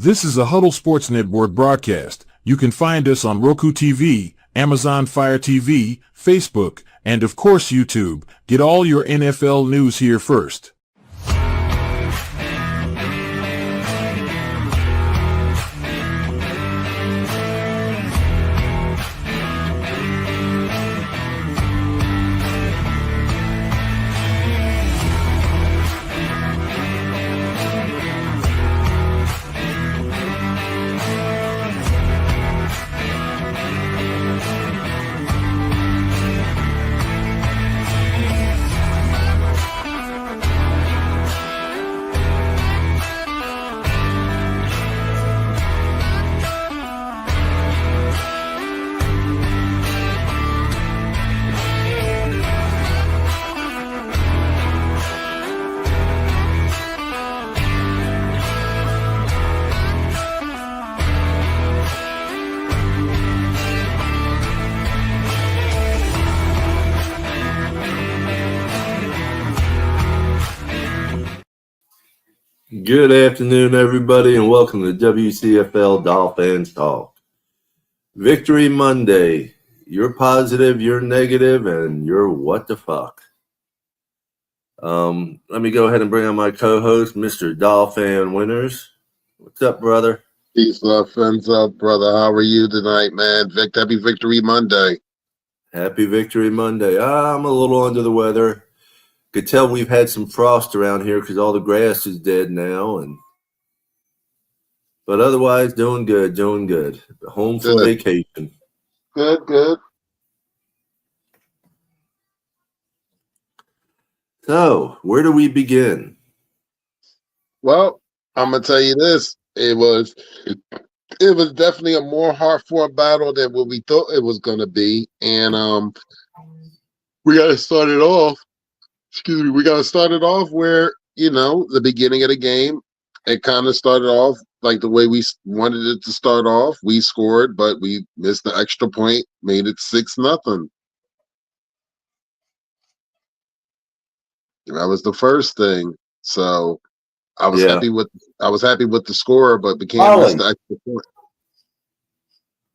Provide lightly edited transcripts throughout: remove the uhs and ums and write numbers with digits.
This is a Huddle Sports Network broadcast. You can find us on Roku TV, Amazon Fire TV, Facebook, and of course YouTube. Get all your NFL news here first. Good afternoon, everybody, and welcome to WCFL DolFans Talk. Victory Monday. You're positive, you're negative, and you're what the fuck. Let me go ahead and bring on my co-host, Mr. DolFan Winners. What's up, brother? Peace, love, friends up, brother. How are you tonight, man? Happy Victory Monday. Happy Victory Monday. I'm a little under the weather. Could tell we've had some frost around here because all the grass is dead now, but otherwise doing good. Home from vacation. Good. So, where do we begin? Well, I'm gonna tell you this: it was definitely a more hard-fought battle than what we thought it was gonna be, and we got to start it off. We got to start it off where, the beginning of the game, it kind of started off like the way we wanted it to start off. We scored, but we missed the extra point, made it 6-0. That was the first thing. So I was happy with the score, but Cam missed the extra point.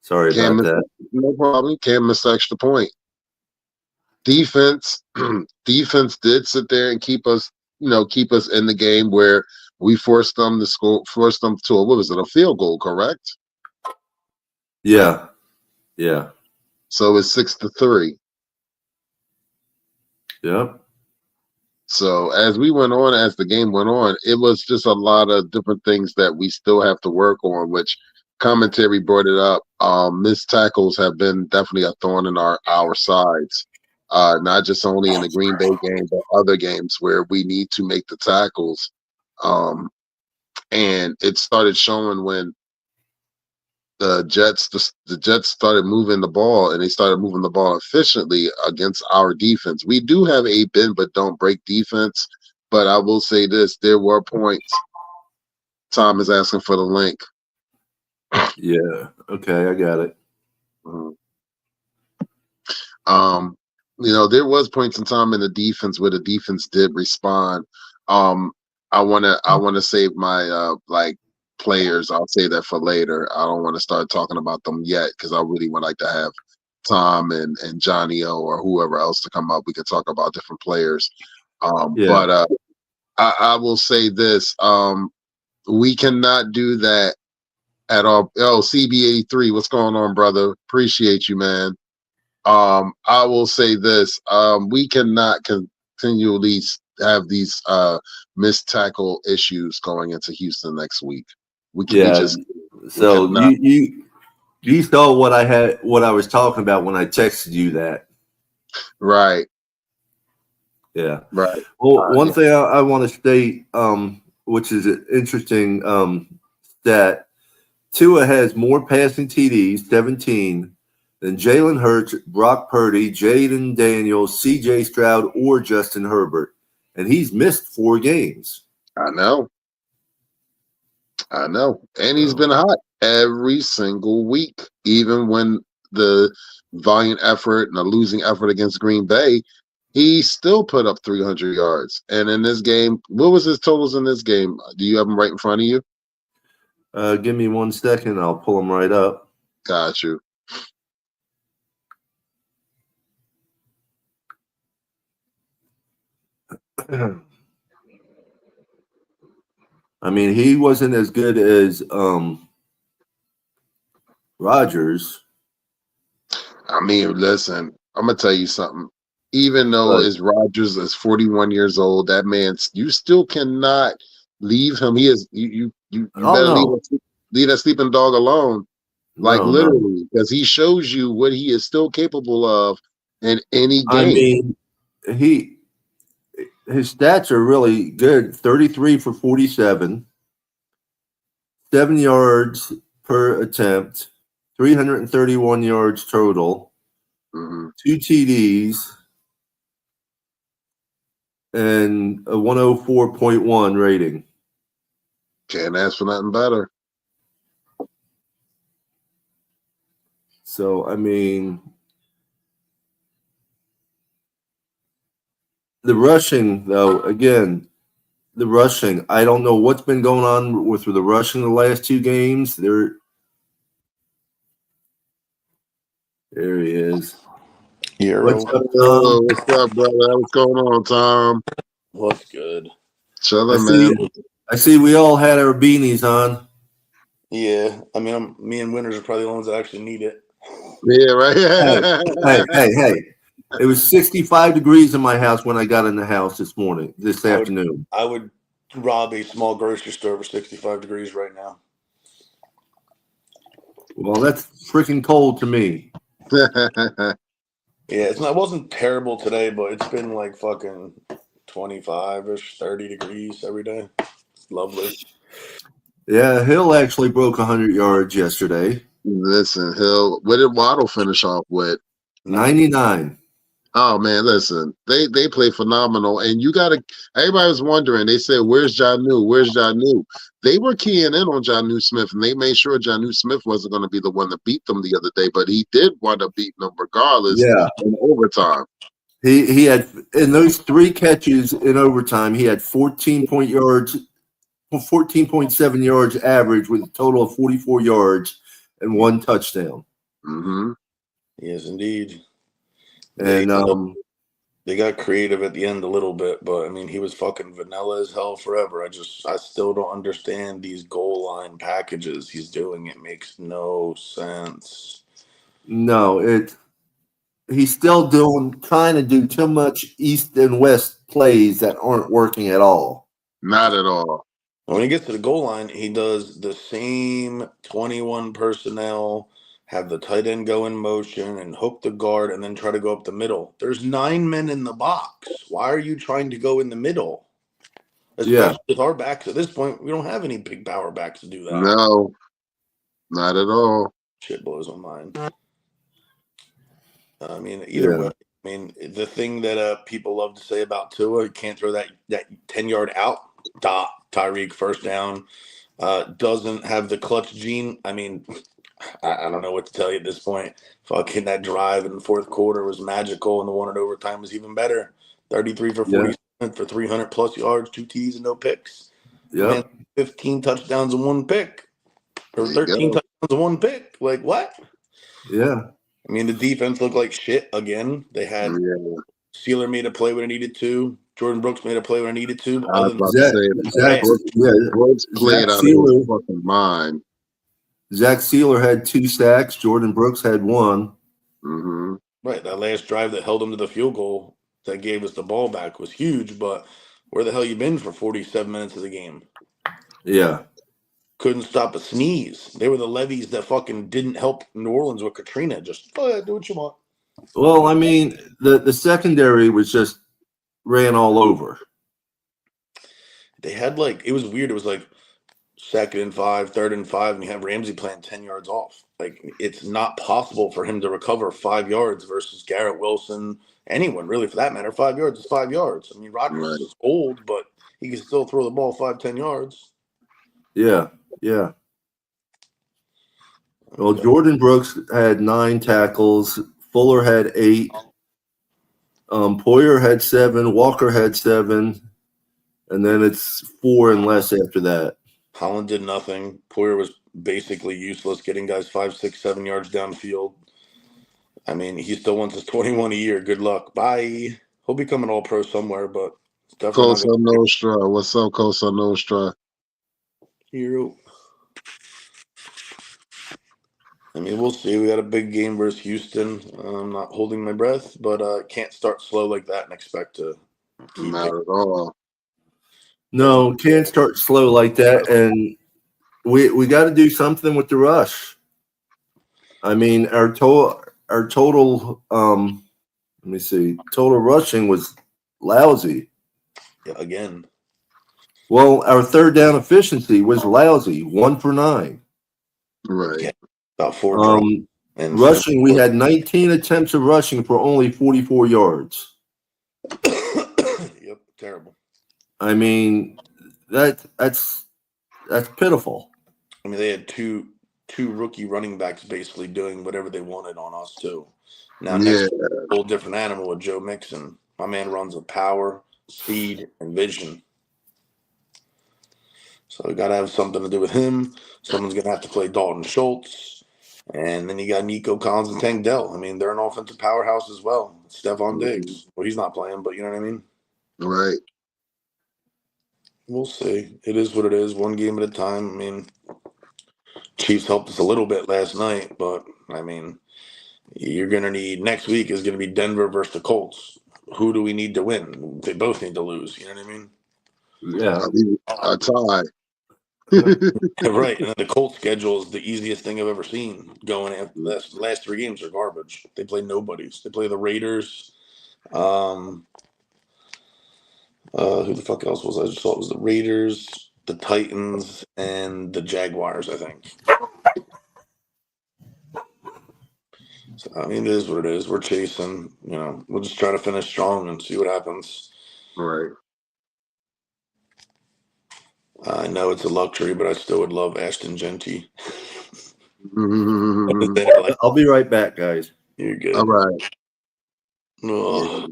Sorry about that. No problem. Cam missed the extra point. Defense did sit there and keep us in the game where we forced them to a field goal, correct? Yeah. So it's 6-3. Yep. So as the game went on, it was just a lot of different things that we still have to work on, which commentary brought it up. Missed tackles have been definitely a thorn in our sides. Not just only in the Green Bay game, but other games where we need to make the tackles. And it started showing when the Jets started moving the ball, and they started moving the ball efficiently against our defense. We do have a bend but don't break defense, but I will say this: there were points. Tom is asking for the link. Yeah. Okay, I got it. There was points in time in the defense where the defense did respond. I wanna save my players. I'll say that for later. I don't want to start talking about them yet because I really would like to have Tom and Johnny O or whoever else to come up. We can talk about different players. But I will say this: we cannot do that at all. Oh, CB83, what's going on, brother? Appreciate you, man. I will say this: we cannot continually have these missed tackle issues going into Houston next week. So you saw what I was talking about when I texted you that, right? Yeah, right. Well, one thing I want to state, which is an interesting stat: Tua has more passing TDs, 17. Then Jalen Hurts, Brock Purdy, Jaden Daniels, C.J. Stroud, or Justin Herbert. And he's missed 4 games. I know. And he's been hot every single week. Even when the valiant effort and the losing effort against Green Bay, he still put up 300 yards. And in this game, what was his totals in this game? Do you have them right in front of you? Give me 1 second. I'll pull them right up. Got you. I mean, he wasn't as good as Rodgers. I mean, listen, I'm gonna tell you something. Even though But as Rogers is 41 years old, that man, you still cannot leave him. He is you oh better no, leave that sleeping dog alone. Like no. literally, because he shows you what he is still capable of in any I game. mean, his stats are really good. 33 for 47, 7 yards per attempt, 331 yards total, Hmm. 2 TDs, and a 104.1 rating. Can't ask for nothing better. So, I mean, the rushing, though, again, the rushing, I don't know what's been going on with the rushing the last 2 games. There he is. Euro. What's up, Tom? What's up, brother? What's going on, Tom? What's good? Chilling, man. I see we all had our beanies on. Yeah, I mean, me and Winters are probably the ones that actually need it. Yeah, right. Hey. It was 65 degrees in my house when I got in the house this afternoon. I would rob a small grocery store for 65 degrees right now. Well, that's freaking cold to me. Yeah, it wasn't terrible today, but it's been like fucking 25-ish, 30 degrees every day. It's lovely. Yeah, Hill actually broke 100 yards yesterday. Listen, Hill, what did Waddle finish off with? 99. Oh man, listen, they play phenomenal, and you gotta. Everybody was wondering. They said, "Where's Janu? Where's Janu?" They were keying in on Janu Smith, and they made sure Janu Smith wasn't going to be the one to beat them the other day, but he did wind up beating them regardless Yeah. in overtime. He had, in those 3 catches in overtime, he had 14.7 yards average with a total of 44 yards and 1 touchdown. Mm-hmm. Yes, indeed. And They got creative at the end a little bit, but I mean, he was fucking vanilla as hell forever. I still don't understand these goal line packages he's doing. It makes no sense. no, he's still trying to do too much east and west plays that aren't working at all. Not at all. When he gets to the goal line, he does the same 21 personnel, have the tight end go in motion and hook the guard and then try to go up the middle. There's 9 men in the box. Why are you trying to go in the middle? Especially with our backs at this point, we don't have any big power backs to do that. No, not at all. Shit blows my mind. I mean, either way, I mean, the thing that people love to say about Tua, he can't throw that 10-yard out. Tyreek first down. Doesn't have the clutch gene. I mean, I don't know what to tell you at this point. Fucking that drive in the fourth quarter was magical, and the one in overtime was even better. 33 for 47 for 300 plus yards, 2 T's and no picks. Man, 15 touchdowns and 1 pick, or 13 touchdowns and 1 pick. Like what? Yeah. I mean, the defense looked like shit again. They had Sealer made a play when it needed to. Jordan Brooks made a play when it needed to. I was about to say, Brooks played out of his fucking mind. Zach Sealer had 2 sacks. Jordan Brooks had 1. Mm-hmm. Right. That last drive that held them to the field goal that gave us the ball back was huge, but where the hell you been for 47 minutes of the game? Yeah. Couldn't stop a sneeze. They were the levies that fucking didn't help New Orleans with Katrina. Just go ahead, do what you want. Well, I mean, the secondary was just ran all over. They had it was weird. It was like 2nd and 5, 3rd and 5, and you have Ramsey playing 10 yards off. Like, it's not possible for him to recover 5 yards versus Garrett Wilson, anyone really for that matter. 5 yards is 5 yards. I mean, Rodgers is old, but he can still throw the ball 5-10 yards. Yeah. Well, Jordan Brooks had 9 tackles. Fuller had 8. Poyer had 7. Walker had 7. And then it's 4 and less after that. Holland did nothing. Poyer was basically useless, getting guys 5, 6, 7 yards downfield. I mean, he still wants his 21 a year. Good luck. Bye. He'll become an all-pro somewhere, but it's definitely not Cosa going to Nostra. What's up, Cosa Nostra? be hero. I mean, we'll see. We got a big game versus Houston. I'm not holding my breath, but can't start slow like that and expect to keep Not getting. at all. No, can't start slow like that, and we got to do something with the rush. I mean, our total let me see, total rushing was lousy. Yeah, again. Well, our third down efficiency was lousy, 1 for 9. Right. Yeah, about 4 drops. And Rushing, we had 19 attempts of rushing for only 44 yards. Yep, terrible. I mean, that's pitiful. I mean, they had two rookie running backs basically doing whatever they wanted on us too. Now next Yeah. week, a whole different animal with Joe Mixon. My man runs with power, speed, and vision. So we got to have something to do with him. Someone's gonna have to play Dalton Schultz, and then you got Nico Collins and Tank Dell. I mean, they're an offensive powerhouse as well. Stephon Diggs. Well, he's not playing, but you know what I mean. Right. We'll see. It is what it is. One game at a time. I mean, Chiefs helped us a little bit last night, but I mean, you're going to need next week is going to be Denver versus the Colts. Who do we need to win? They both need to lose. You know what I mean? Yeah. A tie. Right. And then the Colts schedule is the easiest thing I've ever seen. Going after this, the last 3 games are garbage. They play nobodies. They play the Raiders. Who the fuck else was I just saw? It was the Raiders, the Titans, and the Jaguars. I think. So, I mean, it is what it is. We're chasing. You know, we'll just try to finish strong and see what happens. Right. I know it's a luxury, but I still would love Ashton Genty. I'll be right back, guys. You're good. All right. Oh.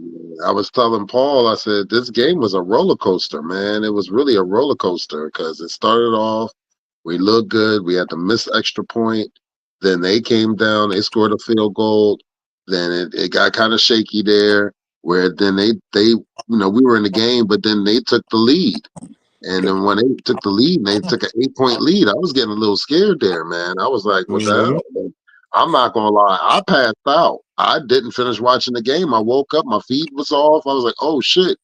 I was telling Paul, I said, this game was a roller coaster, man. It was really a roller coaster because it started off, we looked good. We had to miss extra point. Then they came down, they scored a field goal. Then it got kind of shaky there, where then they we were in the game, but then they took the lead. And then when they took the lead, and they took an 8-point lead. I was getting a little scared there, man. I was like, what the hell? But I'm not gonna lie, I passed out. I didn't finish watching the game. I woke up, my feed was off. I was like, oh shit.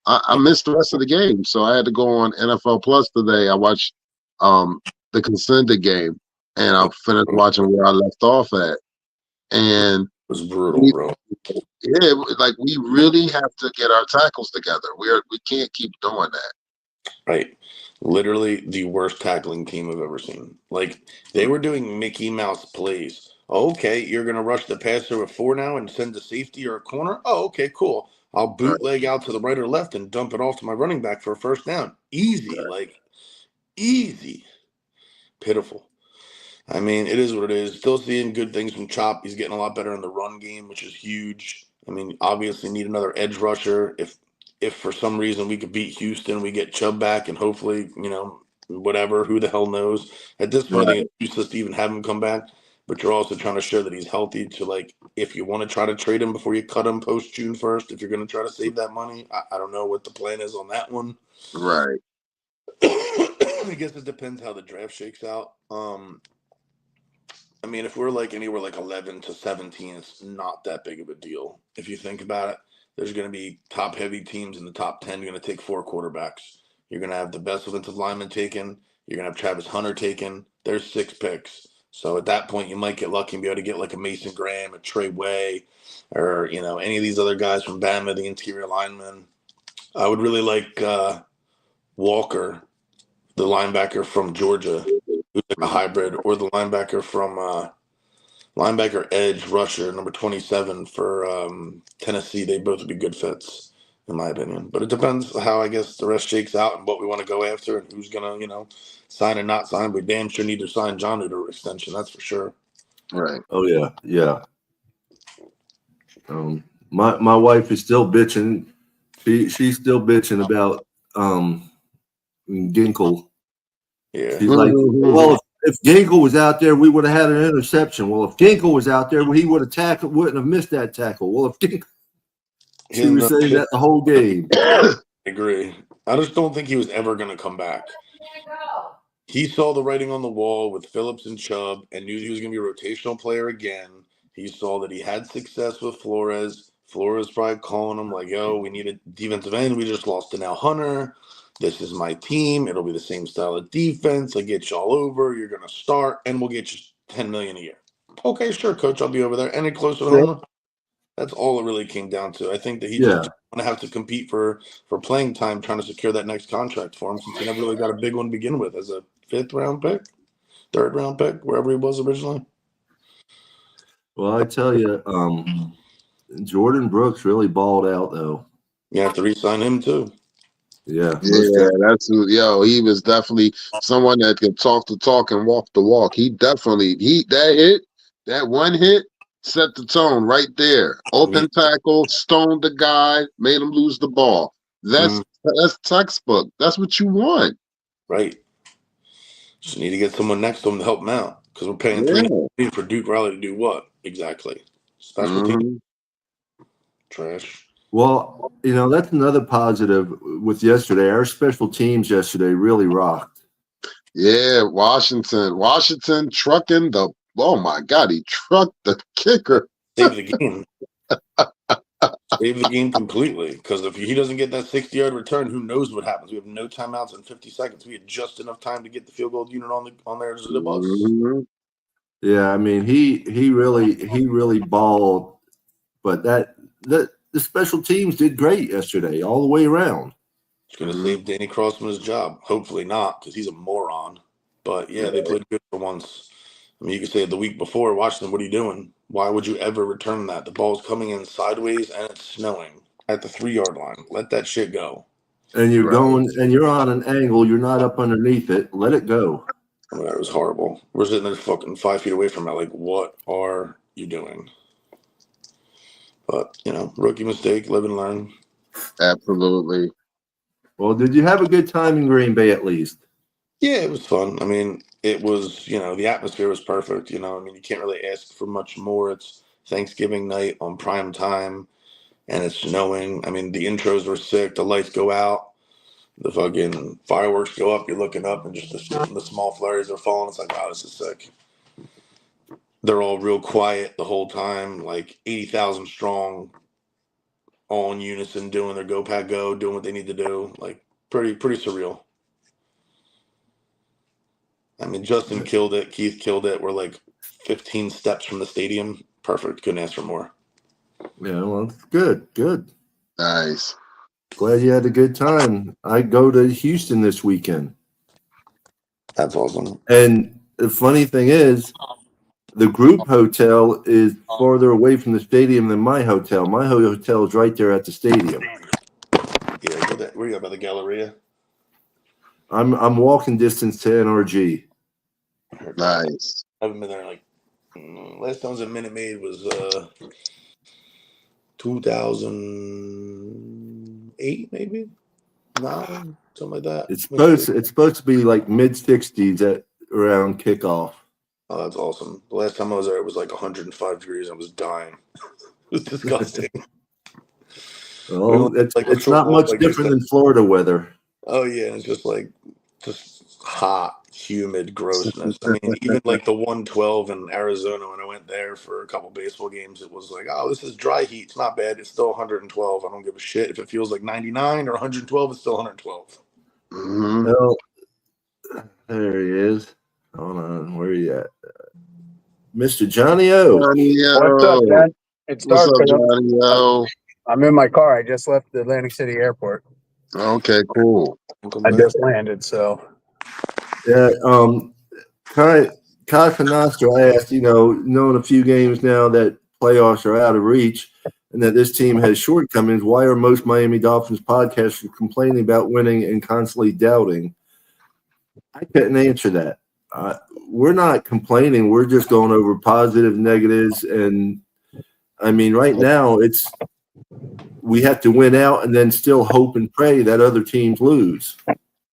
I missed the rest of the game. So I had to go on NFL Plus today. I watched the Contender game and I finished watching where I left off at. And It was brutal, bro. Yeah, like we really have to get our tackles together. We can't keep doing that. Right. Literally the worst tackling team I've ever seen. Like, they were doing Mickey Mouse plays. Okay, you're going to rush the passer with 4 now and send a safety or a corner? Oh, okay, cool. I'll bootleg out to the right or left and dump it off to my running back for a first down. Easy. Like, easy. Pitiful. I mean, it is what it is. Still seeing good things from Chop. He's getting a lot better in the run game, which is huge. I mean, obviously need another edge rusher. If for some reason we could beat Houston, we get Chubb back and hopefully, whatever, who the hell knows. At this point, I think it's useless to even have him come back. But you're also trying to show that he's healthy to, like, if you want to try to trade him before you cut him post June 1st, if you're going to try to save that money. I don't know what the plan is on that one. Right. I guess it depends how the draft shakes out. I mean, if we're like anywhere like 11 to 17, it's not that big of a deal. If you think about it, there's going to be top heavy teams in the top 10. You're going to take 4 quarterbacks. You're going to have the best offensive lineman taken. You're going to have Travis Hunter taken. There's 6 picks. So at that point, you might get lucky and be able to get like a Mason Graham, a Trey Way, or, any of these other guys from Bama, the interior linemen. I would really like Walker, the linebacker from Georgia, who's like a hybrid, or the linebacker from linebacker edge rusher number 27 for Tennessee. They both would be good fits, in my opinion. But it depends how, I guess, the rest shakes out and what we want to go after and who's gonna, sign and not sign. We damn sure need to sign John to an extension. That's for sure. Right. Oh yeah. My wife is still bitching. She's still bitching about Ginkle Yeah. He's like, well, if Ginkel was out there, we would have had an interception. Well, if Ginkel was out there, he would have tackled, wouldn't have missed that tackle. Well, if Ginkel, she was saying that the whole game. I agree. I just don't think he was ever going to come back. He saw the writing on the wall with Phillips and Chubb and knew he was going to be a rotational player again. He saw that he had success with Flores. Flores probably calling him like, yo, we need a defensive end. We just lost to Now Hunter. This is my team. It'll be the same style of defense. I get you all over. You're going to start, and we'll get you $10 million a year. Okay, sure, coach. I'll be over there. Any closer to home? That's all it really came down to. I think that he just going to have to compete for playing time, trying to secure that next contract for him, since he never really got a big one to begin with as a 5th round pick, 3rd round pick, wherever he was originally. Well, I tell you, Jordan Brooks really balled out, though. You have to re-sign him too. Yeah, that's he was definitely someone that could talk the talk and walk the walk. He definitely that one hit set the tone right there. Open tackle, stoned the guy, made him lose the ball. That's textbook. That's what you want. Right. Just need to get someone next to him to help him out, because we're paying $3 million for Duke Riley to do what exactly? Special team trash. Well, that's another positive with yesterday. Our special teams yesterday really rocked. Yeah, Washington trucking the. Oh my God, he trucked the kicker. Save the game. Save the game completely, because if he doesn't get that 60-yard return, who knows what happens? We have no timeouts in 50 seconds. We had just enough time to get the field goal unit on there as it was. Yeah, I mean he really balled, but the special teams did great yesterday all the way around. It's going to save Danny Crossman his job. Hopefully not, because he's a moron. But yeah, they played good for once. I mean, you could say the week before, Washington, what are you doing? Why would you ever return that? The ball's coming in sideways and it's snowing at the 3-yard line. Let that shit go. And you're going, and you're on an angle. You're not up underneath it. Let it go. I mean, that was horrible. We're sitting there fucking 5 feet away from it. Like, what are you doing? But, rookie mistake, live and learn. Absolutely. Well, did you have a good time in Green Bay at least? Yeah, it was fun. I mean, it was, the atmosphere was perfect. I mean, you can't really ask for much more. It's Thanksgiving night on prime time, and it's snowing. I mean, the intros were sick. The lights go out. The fucking fireworks go up. You're looking up, and just the small flurries are falling. It's like, wow, this is sick. They're all real quiet the whole time, like 80,000 strong, all in unison, doing their go pack go, doing what they need to do. Like, pretty surreal. I mean, Justin killed it. Keith killed it. We're like 15 steps from the stadium. Perfect. Couldn't ask for more. Yeah, well, good. Nice. Glad you had a good time. I go to Houston this weekend. That's awesome. And the funny thing is, the group hotel is farther away from the stadium than my hotel. My hotel is right there at the stadium. Yeah, where are you by the Galleria? I'm walking distance to NRG. Nice. I haven't been there like last time I was at Minute Maid was 2008 maybe 9 something like that. It's supposed to be like mid-60s at around kickoff. Oh, that's awesome. The last time I was there, it was like 105 degrees. I was dying. It was disgusting. Well, it's not much different than Florida weather. Oh yeah, it's just hot, humid grossness. I mean, even like the 112 in Arizona, when I went there for a couple baseball games, it was like, oh, this is dry heat. It's not bad. It's still 112. I don't give a shit if it feels like 99 or 112. It's still 112. Well, there he is. Hold on, where are you at, Mr. Johnny O? What's up, man? It's dark. What's up, Johnny O? I'm in my car. I just left the Atlantic City airport. Okay, cool. I just landed, so. Yeah, Kai Canastro asked, knowing a few games now that playoffs are out of reach and that this team has shortcomings, why are most Miami Dolphins podcasters complaining about winning and constantly doubting? I couldn't answer that. We're not complaining. We're just going over positive, negatives, and I mean, right now we have to win out and then still hope and pray that other teams lose.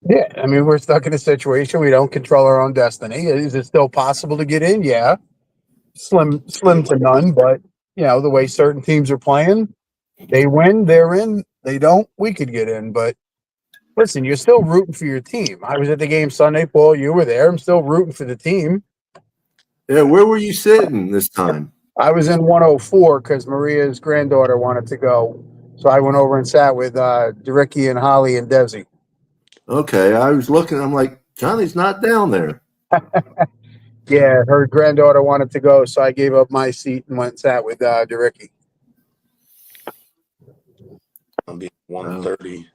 Yeah, I mean, we're stuck in a situation we don't control our own destiny. Is it still possible to get in? Yeah, slim to none. But the way certain teams are playing, they win, they're in. They don't, we could get in. But listen, you're still rooting for your team. I was at the game Sunday, Paul. You were there. I'm still rooting for the team. Yeah, where were you sitting this time? I was in 104 because Maria's granddaughter wanted to go, so I went over and sat with Ricky and Holly and Desi. Okay, I was looking. I'm like, Johnny's not down there. Yeah, her granddaughter wanted to go, so I gave up my seat and went and sat with Ricky. I'll be 130.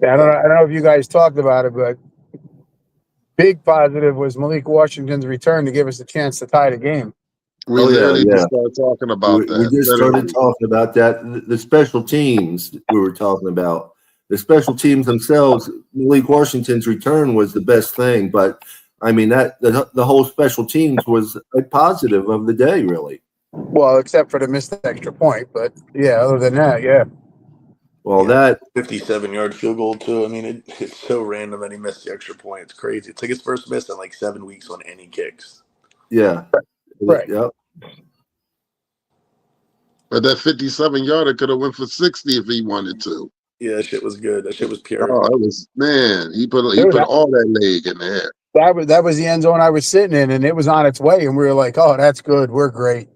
Yeah, I don't know if you guys talked about it, but big positive was Malik Washington's return to give us a chance to tie the game. We literally just started talking about that. We just started talking about that. The special teams we were talking about. The special teams themselves, Malik Washington's return was the best thing, but I mean that the whole special teams was a positive of the day, really. Well, except for the missed extra point, but yeah, other than that, yeah. Well, that 57-yard field goal too. I mean, it's so random that he missed the extra point. It's crazy. It's like his first miss in like 7 weeks on any kicks. Yeah, right. Yep. But that 57-yarder could have went for 60 if he wanted to. Yeah, that shit was good. That shit was pure. Oh, it was, man. He put all that leg in there. That was the end zone I was sitting in, and it was on its way, and we were like, "Oh, that's good. We're great."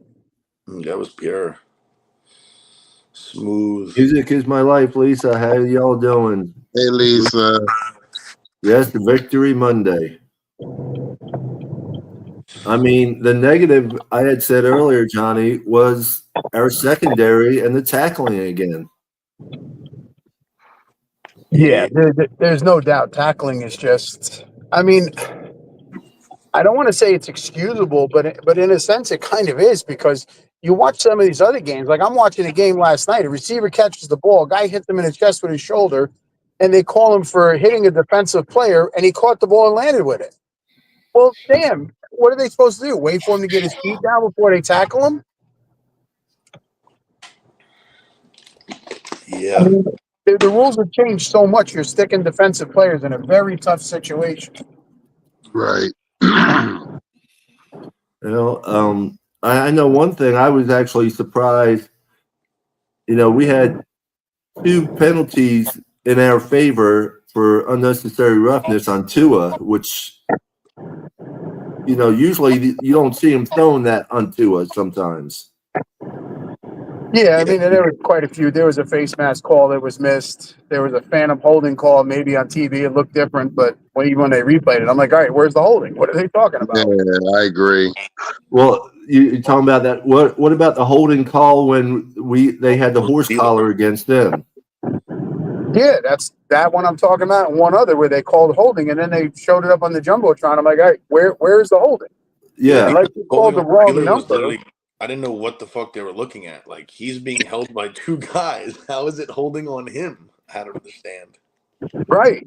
That was pure. Smooth. Music is my life, Lisa. How y'all doing? Hey, Lisa. Yes, the Victory Monday. I mean, the negative I had said earlier, Johnny, was our secondary and the tackling again. Yeah, there's no doubt tackling is just. I mean, I don't want to say it's excusable, but in a sense, it kind of is because you watch some of these other games. Like I'm watching a game last night. A receiver catches the ball, a guy hits him in his chest with his shoulder, and they call him for hitting a defensive player, and he caught the ball and landed with it. Well, damn, what are they supposed to do? Wait for him to get his feet down before they tackle him? Yeah. I mean, the rules have changed so much. You're sticking defensive players in a very tough situation. Right. I know one thing. I was actually surprised. We had 2 penalties in our favor for unnecessary roughness on Tua, which usually you don't see him throwing that on Tua sometimes. Yeah, I mean, there were quite a few. There was a face mask call that was missed. There was a phantom holding call. Maybe on TV it looked different, but when they replayed it, I'm like, all right, where's the holding? What are they talking about? Yeah, I agree. Well, you're talking about that. What about the holding call when they had the horse collar against them? Yeah, that's that one I'm talking about, and one other where they called holding, and then they showed it up on the jumbotron. I'm like, all right, where's the holding? Yeah, like you called the wrong number. I didn't know what the fuck they were looking at. Like he's being held by 2 guys. How is it holding on him? I don't understand. Right.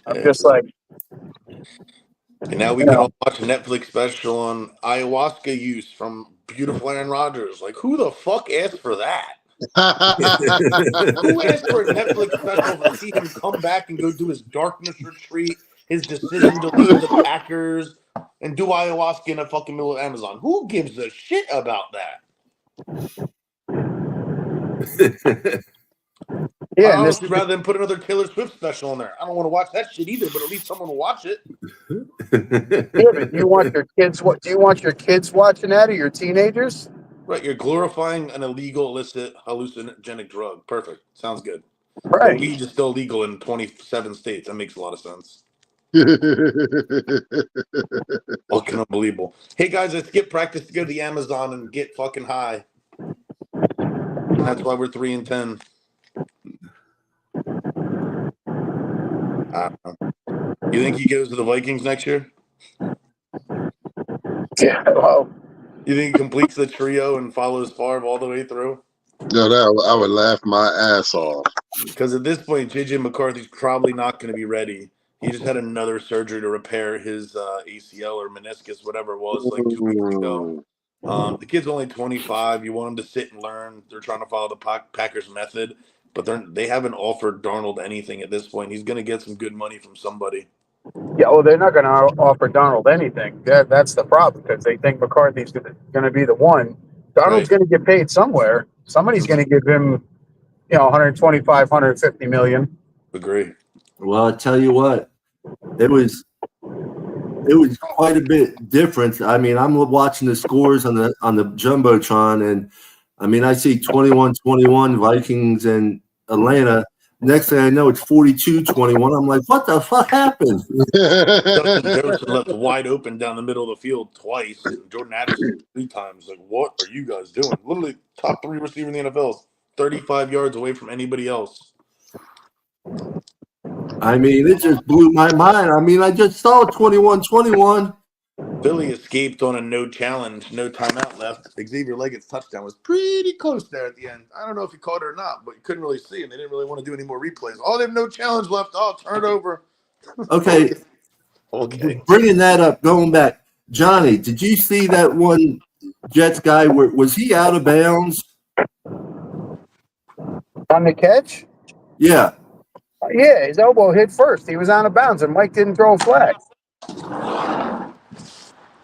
I'm just like. And now we can all watch a Netflix special on ayahuasca use from beautiful Aaron Rodgers. Like, who the fuck asked for that? Who asked for a Netflix special to see him come back and go do his darkness retreat, his decision to leave the Packers, and do ayahuasca in the fucking middle of Amazon? Who gives a shit about that? Yeah, I'd rather than put another Taylor Swift special on there. I don't want to watch that shit either, but at least someone will watch it. Yeah, but do you want your kids? Do you want your kids watching that, or your teenagers? Right, you're glorifying an illegal, illicit, hallucinogenic drug. Perfect. Sounds good. Right. But weed is still legal in 27 states. That makes a lot of sense. Fucking unbelievable. Hey guys, let's get practice to go to the Amazon and get fucking high. And that's why we're 3-10. I don't know. You think he goes to the Vikings next year? Yeah. Well, you think he completes the trio and follows Favre all the way through? No, I would laugh my ass off. Because at this point, JJ McCarthy's probably not going to be ready. He just had another surgery to repair his ACL or meniscus, whatever it was, like 2 weeks ago. The kid's only 25. You want him to sit and learn. They're trying to follow the Packers method. but they haven't offered Darnold anything at this point. He's going to get some good money from somebody. Yeah, well, they're not going to offer Darnold anything. That's the problem because they think McCarthy's going to be the one. Darnold's Right. going to get paid somewhere. Somebody's going to give him, 125, 150 million. Agree. Well, I tell you what, it was quite a bit different. I mean, I'm watching the scores on the Jumbotron, and I mean, I see 21-21 Vikings and Atlanta. Next thing I know, it's 42-21. I'm like, what the fuck happened? Justin Jefferson left wide open down the middle of the field twice. Jordan Addison 3 times. Like, what are you guys doing? Literally, top 3 receiver in the NFL, 35 yards away from anybody else. I mean, it just blew my mind. I mean, I just saw 21-21. Philly escaped on a no challenge, no timeout left. Xavier Leggett's touchdown was pretty close there at the end. I don't know if he caught it or not, but you couldn't really see, and they didn't really want to do any more replays. Oh, they have no challenge left. Oh, turn it over. Okay. Okay. Bringing that up, going back, Johnny, did you see that one Jets guy? Was he out of bounds? On the catch? Yeah. Yeah, his elbow hit first. He was out of bounds, and Mike didn't throw a flag.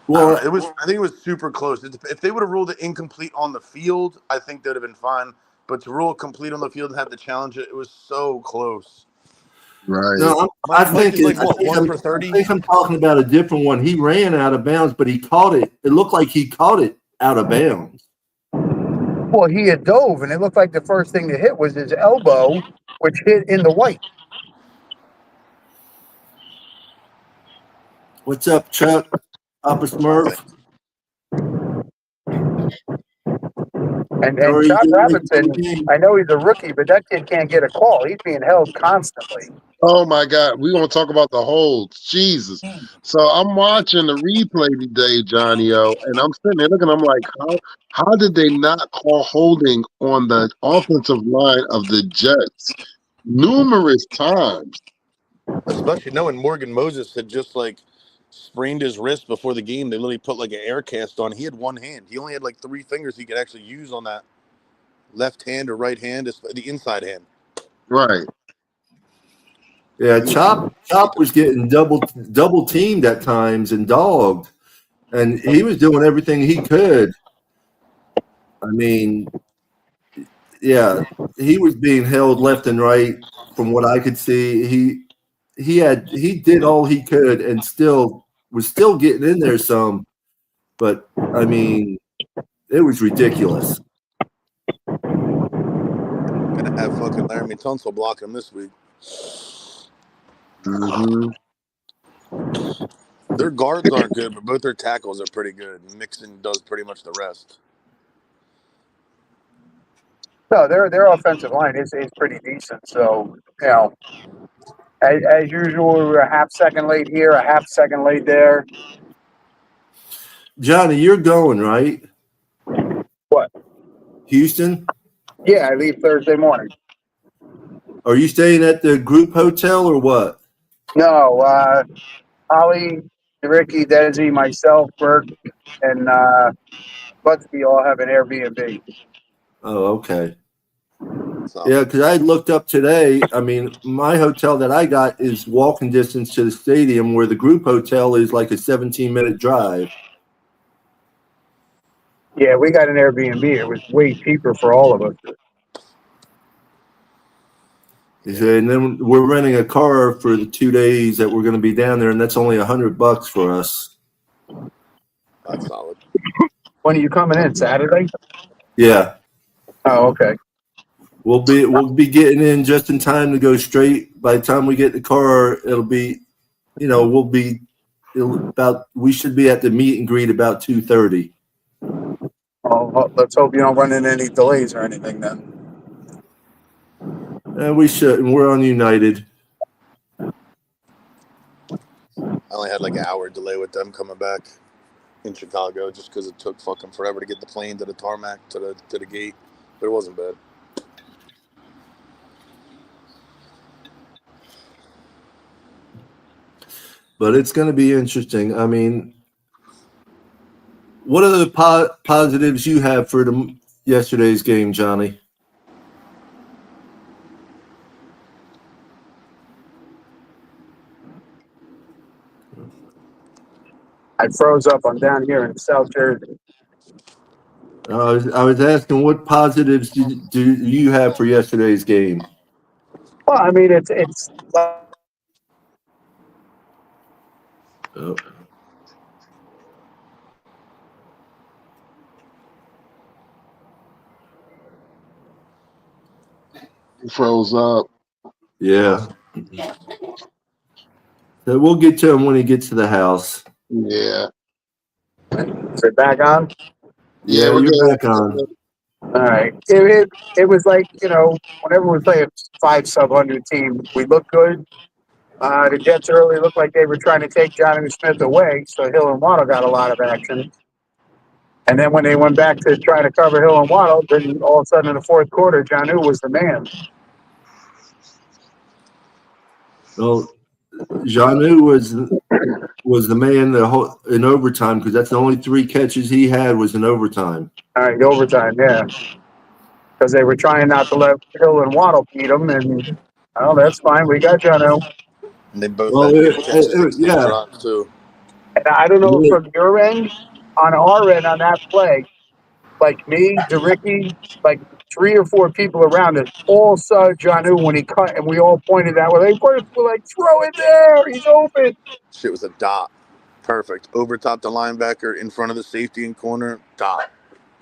Well, I think it was super close. If they would have ruled it incomplete on the field, I think they'd have been fine. But to rule it complete on the field and have to challenge it, it was so close. Right. no, I think like, what, 1 for 30? I think I'm talking about a different one. He ran out of bounds, but he caught it. It looked like he caught it out of bounds. Well, he had dove, and it looked like the first thing to hit was his elbow, which hit in the white. What's up, Chuck? Papa Smurf. And Josh Robinson, I know he's a rookie, but that kid can't get a call. He's being held constantly. Oh my God, we want to talk about the holds. Jesus. So I'm watching the replay today, Johnny O, and I'm sitting there looking. I'm like, how did they not call holding on the offensive line of the Jets numerous times? Especially knowing Morgan Moses had just sprained his wrist before the game. They literally put an air cast on. He had one hand. He only had 3 fingers he could actually use on that left hand or right hand, the inside hand. Right. Yeah, Chop was getting double teamed at times and dogged, and he was doing everything he could. I mean, yeah, he was being held left and right from what I could see. He did all he could and was still getting in there some, but I mean, it was ridiculous. Gonna have fucking Laramie Tunsil block him this week. Mm-hmm. Their guards aren't good, but both their tackles are pretty good. Mixon does pretty much the rest. No, their offensive line is pretty decent. So, as usual, we're a half second late here, a half second late there. Johnny, you're going, right? What? Houston? Yeah, I leave Thursday morning. Are you staying at the group hotel or what? No, Holly, Ricky, Desi, myself, Burke, and Butsy all have an Airbnb. Oh, okay. So, Yeah, because I looked up today. I mean, my hotel that I got is walking distance to the stadium, where the group hotel is like a 17-minute drive. Yeah, we got an Airbnb. It was way cheaper for all of us. And then we're renting a car for the 2 days that we're going to be down there, and that's only $100 for us. that's solid. When are you coming in? Saturday? Yeah, Oh, okay. we'll be getting in just in time to go straight. By the time we get the car, it'll be, we should be at the meet and greet about 2:30. Well, let's hope you don't run into any delays or anything then. And we shouldn't. We're on United. I only had an hour delay with them coming back in Chicago just because it took fucking forever to get the plane to the tarmac to the gate, but it wasn't bad. But it's going to be interesting. I mean, what are the positives you have for yesterday's game, Johnny? I froze up. I'm down here in South Jersey. I was asking what positives do you have for yesterday's game? Well, I mean, it's Oh, He froze up. yeah. So we'll get to him when he gets to the house. Yeah. is it back on? Yeah, we're You're good. back on. All right. It was like, whenever we play a 5-sub-100 team, we look good. The Jets early looked like they were trying to take Jonathan Smith away, so Hill and Waddle got a lot of action. And then when they went back to try to cover Hill and Waddle, then all of a sudden in the fourth quarter, Jonnu was the man. Well, Janu was the man in overtime because that's the only 3 catches he had was in overtime. All right, overtime, yeah. Because they were trying not to let Hill and Waddle beat them, and that's fine. We got Jonnu. And they both Well, had good catches in same yeah. drives too. And I don't know from your end, on our end on that play, like me, DeRicky, like 3 or 4 people around us all saw Jonnu when he cut, and we all pointed that way. We're like, throw it there, he's open. Shit was a dot. Perfect. Over top the linebacker, in front of the safety and corner, dot.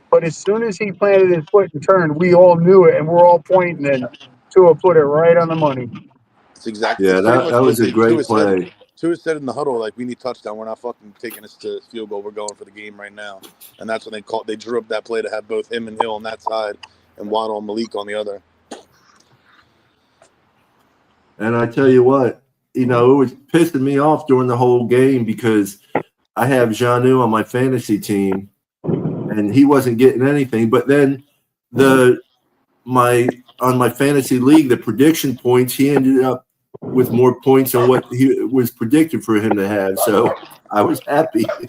But as soon as he planted his foot and turned, we all knew it, and we're all pointing, and Tua put it right on the money. It's exactly. Yeah, It's pretty that much was what a great play. Tua said in the huddle, like, we need touchdown. We're not fucking taking us to field goal. We're going for the game right now. And that's when they drew up that play to have both him and Hill on that side and Waddle and Malik on the other. And I tell you what, it was pissing me off during the whole game because I have Janu on my fantasy team, and he wasn't getting anything. But then on my fantasy league, the prediction points, he ended up with more points than what he was predicted for him to have. So I was happy. Check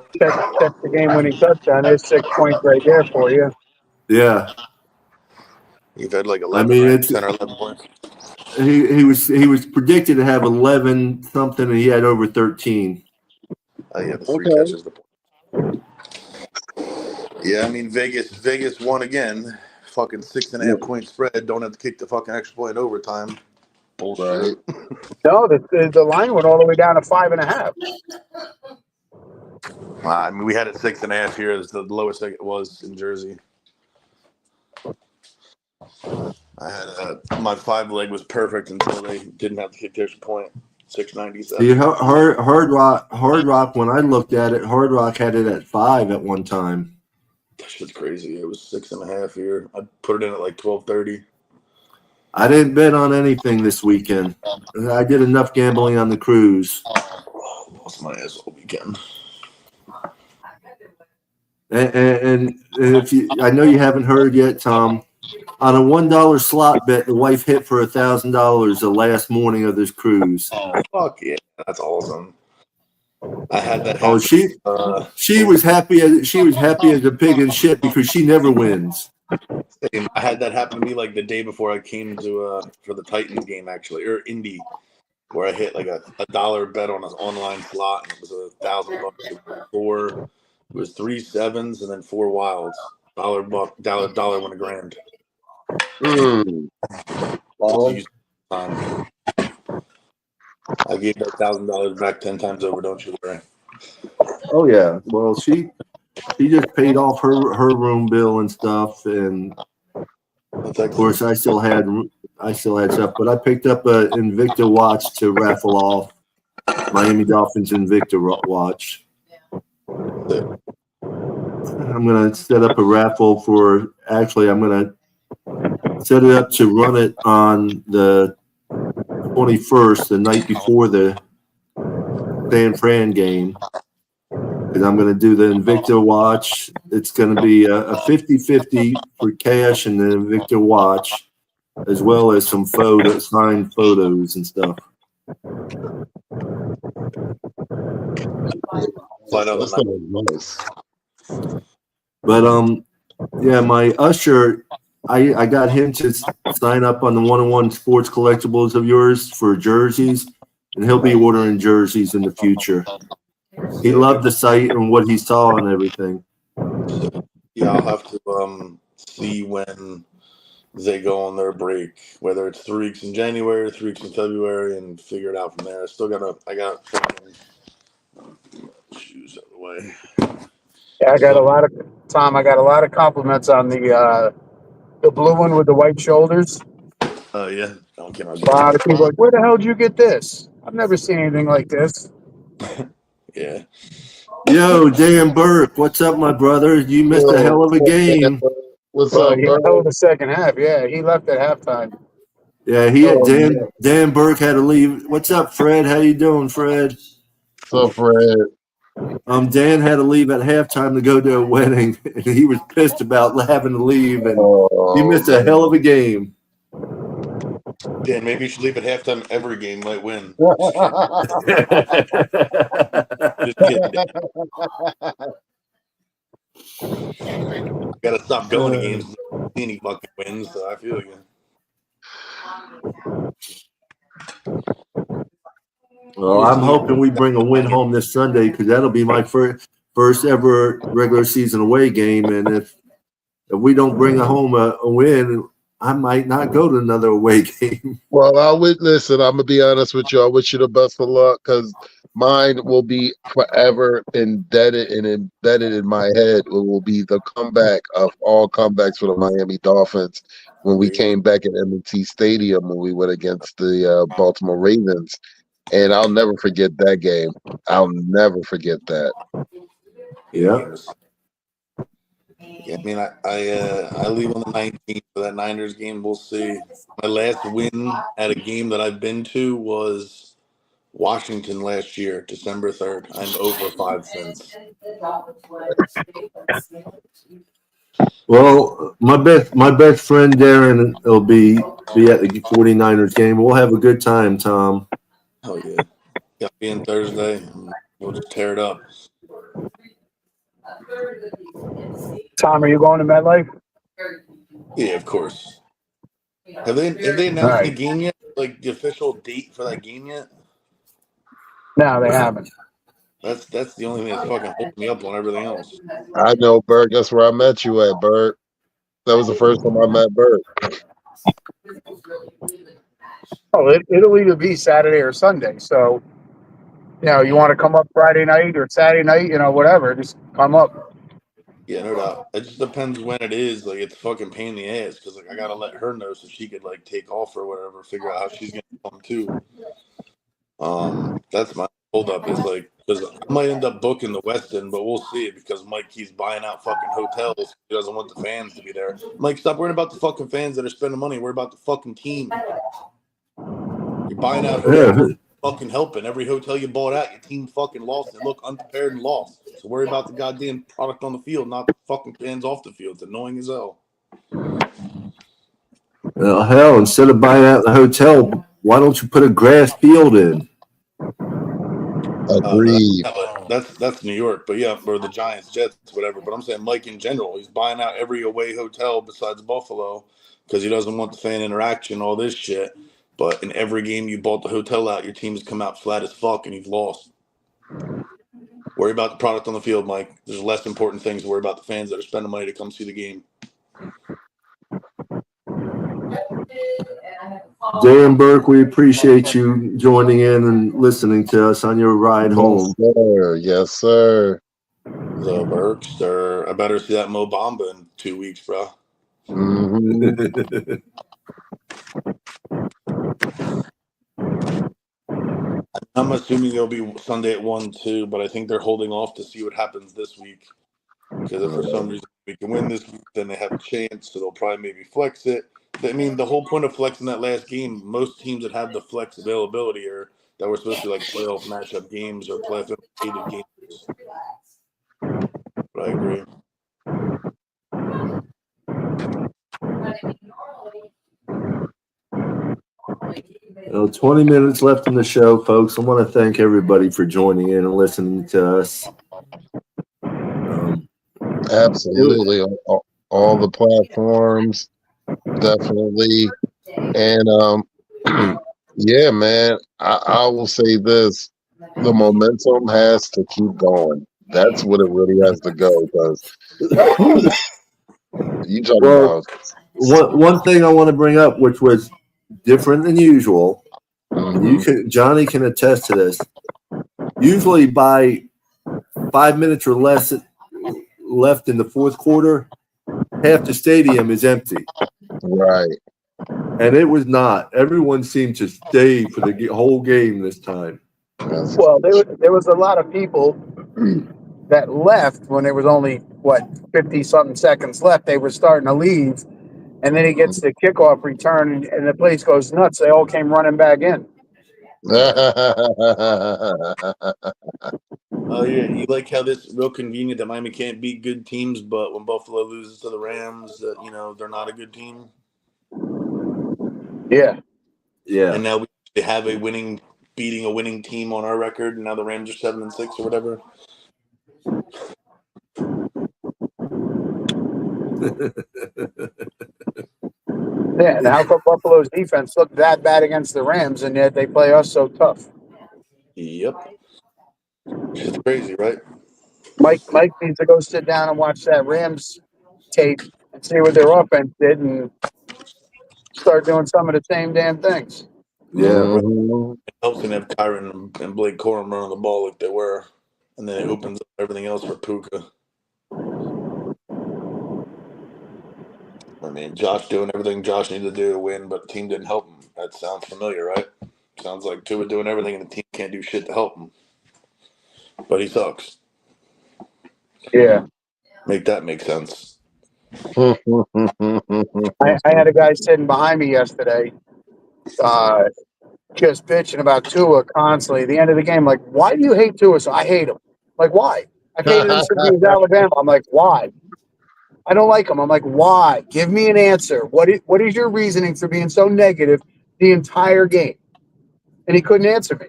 the game-winning touchdown. There's 6 points right there for you. Yeah. You've had like 11, right? 10 or 11 points. He was predicted to have 11 something, and he had over 13. Yeah, the 3 catches. Yeah, I mean Vegas won again. Fucking 6.5 point spread. Don't have to kick the fucking extra point in overtime. Bullshit. Right. No, the line went all the way down to 5.5. I mean, we had it 6.5 here. It's the lowest it was in Jersey. I had my 5 leg was perfect until they didn't have to kick the extra point. 697. See, Hard Rock. When I looked at it, Hard Rock had it at 5 at one time. That shit's crazy. It was 6.5 here. I put it in at like 12:30. I didn't bet on anything this weekend. I did enough gambling on the cruise. Lost my ass all weekend. And I know you haven't heard yet, Tom. On a $1 slot bet, the wife hit for $1,000 the last morning of this cruise. Oh, fuck yeah, that's awesome. I had that. Oh, she was happy as a pig in shit because she never wins. I had that happen to me like the day before I came to for the Titans game actually, or Indy, where I hit like a $1 bet on an online slot, and it was $1,000. It was 3 sevens and then 4 wilds. $1 won $1,000. I gave that $1,000 back 10 times over. Don't you worry. Oh yeah. Well, she just paid off her room bill and stuff, and of course I still had stuff, but I picked up an Invicta watch to raffle off. Miami Dolphins Invicta watch. I'm gonna set up a raffle for. Actually, I'm gonna set it up to run it on the 21st, the night before the San Fran game. And I'm going to do the Invicta watch. It's going to be a 50-50 for cash and the Invicta watch, as well as some signed photos and stuff. Nice. But yeah, my usher, I got him to sign up on the 101 sports collectibles of yours for jerseys. and he'll be ordering jerseys in the future. He loved the site and what he saw and everything. So, yeah, I'll have to see when they go on their break, whether it's 3 weeks in January or 3 weeks in February, and figure it out from there. I got shoes out of the way. Yeah, I got a lot of compliments on the blue one with the white shoulders. Oh yeah, okay. A lot of people like, where the hell did you get this? I've never seen anything like this. Yeah. Yo, Dan Burke, what's up, my brother? You missed a hell of a game. What's Well, up, he bro? held the second half. Yeah, he left at halftime. Yeah, Dan Burke had to leave. What's up, Fred? How you doing, Fred? What's up, Fred? Dan had to leave at halftime to go to a wedding, and he was pissed about having to leave, and he missed a hell of a game. Dan, maybe you should leave at halftime. Every game might win. Just kidding. Gotta stop going to games. Any fucking wins, so I feel you. Well, I'm hoping we bring a win home this Sunday because that'll be my first ever regular season away game, and if we don't bring home a win, I might not go to another away game. Well, I would listen. I'm gonna be honest with you. I wish you the best of luck because mine will be forever embedded in my head. It will be the comeback of all comebacks for the Miami Dolphins when we came back at M&T Stadium when we went against the Baltimore Ravens, and I'll never forget that game. I'll never forget that. Yeah. Yeah, I mean, I leave on the 19th for that Niners game. We'll see. My last win at a game that I've been to was Washington last year, December 3rd. I'm over 5 cents. Well, my best friend Darren will be at the 49ers game. We'll have a good time, Tom. Oh yeah, got me in Thursday. We'll just tear it up. Tom, are you going to MetLife? Yeah, of course. Have they announced the game yet? Like the official date for that game yet? No, they haven't. That's the only thing that's fucking holding me up on everything else. I know, Bert. That's where I met you at, Bert. That was the first time I met Bert. Oh, it'll either be Saturday or Sunday. So, you want to come up Friday night or Saturday night, whatever, just come up. Yeah, no doubt. It just depends when it is. Like, it's fucking pain in the ass because I gotta let her know so she could take off or whatever. Figure out how she's gonna come too. That's my hold up. Is because I might end up booking the Westin, but we'll see because Mike keeps buying out fucking hotels. He doesn't want the fans to be there. Mike, stop worrying about the fucking fans that are spending money. Worry about the fucking team. You're buying out hotels, fucking helping. Every hotel you bought out, your team fucking lost and look unprepared and lost. So worry about the goddamn product on the field, not the fucking fans off the field. It's annoying as hell. Well, hell, instead of buying out the hotel, why don't you put a grass field in? Agreed. That's New York, but yeah, or the Giants, Jets, whatever. But I'm saying Mike in general, he's buying out every away hotel besides Buffalo because he doesn't want the fan interaction, all this shit. But in every game you bought the hotel out, your team's come out flat as fuck and you've lost. Worry about the product on the field, Mike. There's less important things to worry about the fans that are spending money to come see the game. Dan Burke, we appreciate you joining in and listening to us on your ride home. Yes, sir. Yes, sir. The Burkster. I better see that Mo Bamba in 2 weeks, bro. Mm-hmm. I'm assuming it'll be Sunday at 1 too, but I think they're holding off to see what happens this week. Because if for some reason we can win this week, then they have a chance, so they'll probably maybe flex it. I mean, the whole point of flexing that last game, most teams that have the flex availability are that were supposed to be playoff matchup games or playoff implicated games. But I agree. 20 minutes left in the show, folks. I want to thank everybody for joining in and listening to us. Absolutely. All the platforms, definitely. And Yeah, man. I will say this: the momentum has to keep going. That's what it really has to go. Because you talk Well, about. one thing I want to bring up, which was different than usual, and Johnny can attest to this. Usually, by 5 minutes or less left in the fourth quarter, half the stadium is empty. Right. And it was not. Everyone seemed to stay for the whole game this time. Well, there was a lot of people that left when there was only 50 something seconds left. They were starting to leave, and then he gets the kickoff return, and the place goes nuts. They all came running back in. Oh yeah, you like how this real convenient that Miami can't beat good teams, but when Buffalo loses to the Rams, they're not a good team. Yeah, And now we have beating a winning team on our record, and now the Rams are 7-6 or whatever. yeah. And how come Buffalo's defense looked that bad against the Rams, and yet they play us so tough? Yep, it's crazy, right? Mike needs to go sit down and watch that Rams tape and see what their offense did, and start doing some of the same damn things. Yeah. It helps when they have Kyron and Blake Corum running the ball like they were, and then it opens up everything else for Puka. I mean, Josh doing everything Josh needed to do to win, but the team didn't help him. That sounds familiar, right? Sounds like Tua doing everything and the team can't do shit to help him. But he sucks. Yeah. Make that make sense. I had a guy sitting behind me yesterday, just bitching about Tua constantly. At the end of the game, like, why do you hate Tua? So I hate him. Like, why? I've hated him since he was Alabama. I'm like, why? I don't like him. I'm like, why? Give me an answer. What is your reasoning for being so negative the entire game? And he couldn't answer me.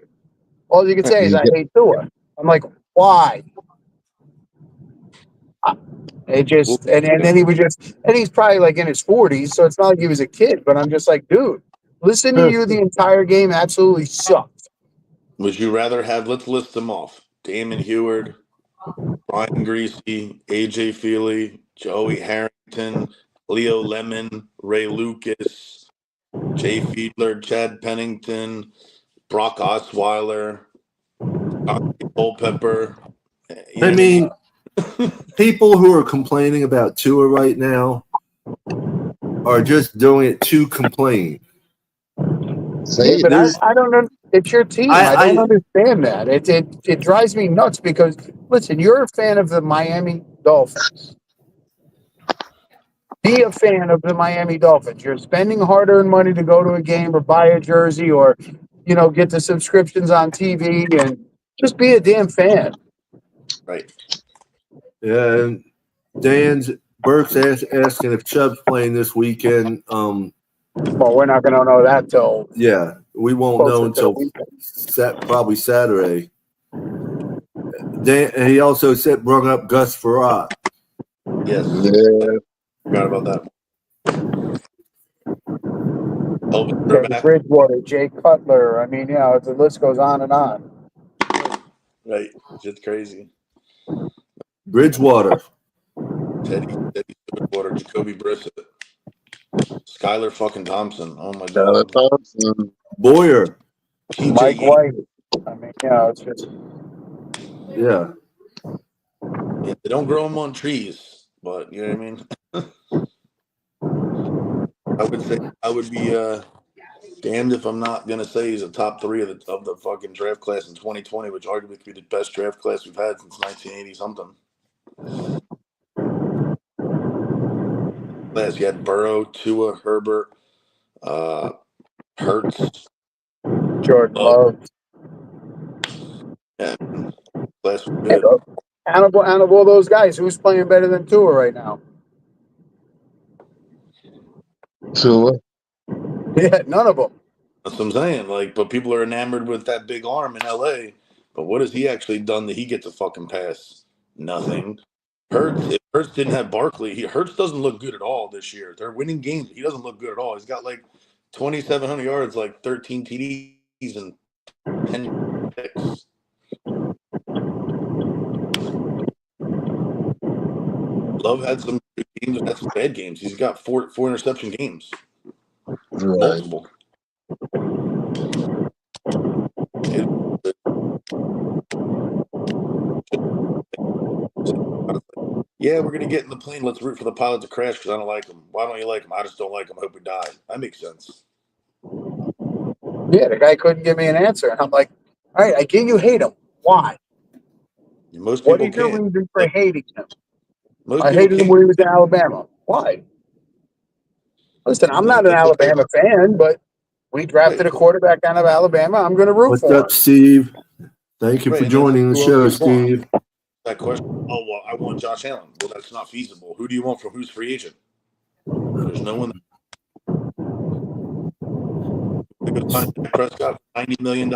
All you could say is, I hate Tua. I'm like, why? It just and then he was just, and he's probably like in his 40s, so it's not like he was a kid. But I'm just like, dude, listen to you the entire game absolutely sucked. Would you rather have, let's list them off: Damon Heward, Brian Greasy, AJ Feely, Joey Harrington, Leo Lemon, Ray Lucas, Jay Fiedler, Chad Pennington, Brock Osweiler, Culpepper. I mean, people who are complaining about Tua right now are just doing it to complain. Yeah, but I don't know. It's your team. I don't understand that. It drives me nuts because, listen, you're a fan of the Miami Dolphins. Be a fan of the Miami Dolphins. You're spending hard-earned money to go to a game or buy a jersey or, get the subscriptions on TV, and just be a damn fan. Right. Yeah, and Burke's asking if Chubb's playing this weekend. Well, we're not going to know that till we won't know until probably Saturday. He also brought up Gus Farrat. Yes. Yeah. Forgot about that. Bridgewater, Jay Cutler. I mean, the list goes on and on. Right. It's crazy. Bridgewater. Teddy Bridgewater, Jacoby Brissett, Skylar fucking Thompson. Oh my God. Thompson. Boyer. Mike White. I mean, it's just. Yeah. Yeah, they don't grow them on trees, but you know what I mean? I would say I would be damned if I'm not gonna say he's a top 3 of the fucking draft class in 2020, which arguably could be the best draft class we've had since 1980 something. Class you had Burrow, Tua, Herbert, Hurts, Jordan Love. Yeah, class was good. Out of all those guys, who's playing better than Tua right now? Tua. Yeah, none of them. That's what I'm saying. But people are enamored with that big arm in LA. But what has he actually done that he gets a fucking pass? Nothing. If Hurts didn't have Barkley, Hurts doesn't look good at all this year. They're winning games. He doesn't look good at all. He's got 2,700 yards, like 13 TDs and 10 picks. Love had some good games, had some bad games. He's got four interception games, Right. multiple. Yeah, we're gonna get in the plane. Let's root for the pilot to crash because I don't like him. Why don't you like him? I just don't like him. I hope he died. That makes sense. Yeah, the guy couldn't give me an answer. And I'm like, all right, I get you hate him. Why? Most What people is your can't. reason for Like, hating him? most I people hated him can't. when he was in Alabama. Why? Listen, I'm not an Alabama fan, but we drafted a quarterback out of Alabama. I'm going to root What's for him. up, Steve? Thank you Right, for and then joining the who else show, do you want? Steve. That question. Oh well, I want Josh Allen. Well, that's not feasible. Who do you want from who's free agent? There's no one. Sign Dak Prescott $90 million